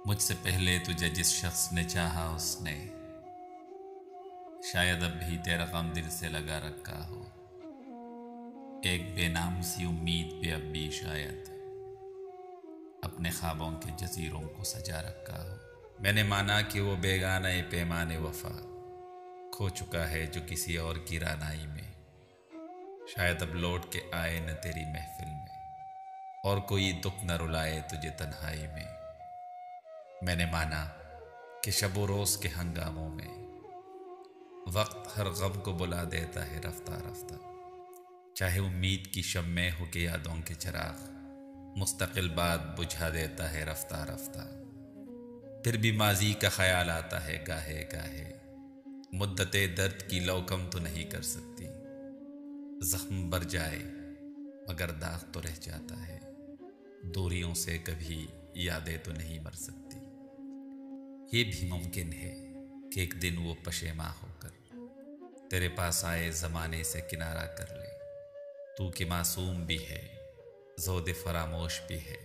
مجھ سے پہلے تجھے جس شخص نے چاہا اس نے شاید اب بھی تیرا غم دل سے لگا رکھا ہو۔ ایک بے نام سی امید پہ اب بھی شاید اپنے خوابوں کے جزیروں کو سجا رکھا ہو۔ میں نے مانا کہ وہ بیگانہ پیمان وفا کھو چکا ہے جو کسی اور کی رعنائی میں، شاید اب لوٹ کے آئے نہ تیری محفل میں، اور کوئی دکھ نہ رلائے تجھے تنہائی میں۔ میں نے مانا کہ شب و روز کے ہنگاموں میں وقت ہر غم کو بلا دیتا ہے رفتہ رفتہ، چاہے امید کی شمع ہو کے یادوں کے چراغ مستقل بات بجھا دیتا ہے رفتہ رفتہ۔ پھر بھی ماضی کا خیال آتا ہے گاہے گاہے، مدت درد کی لو کم تو نہیں کر سکتی، زخم بھر جائے مگر داغ تو رہ جاتا ہے، دوریوں سے کبھی یادیں تو نہیں مر سکتی۔ یہ بھی ممکن ہے کہ ایک دن وہ پشیماں ہو کر تیرے پاس آئے، زمانے سے کنارہ کر لے، تو کہ معصوم بھی ہے زود فراموش بھی ہے،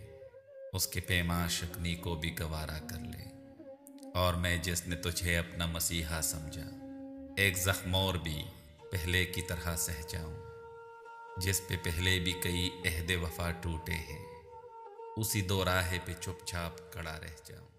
اس کے پیما شکنی کو بھی گوارا کر لے، اور میں جس نے تجھے اپنا مسیحا سمجھا ایک زخم اور بھی پہلے کی طرح سہ جاؤں، جس پہ پہلے بھی کئی عہد وفا ٹوٹے ہیں، اسی دو راہ پہ چپ چاپ کڑا رہ جاؤں۔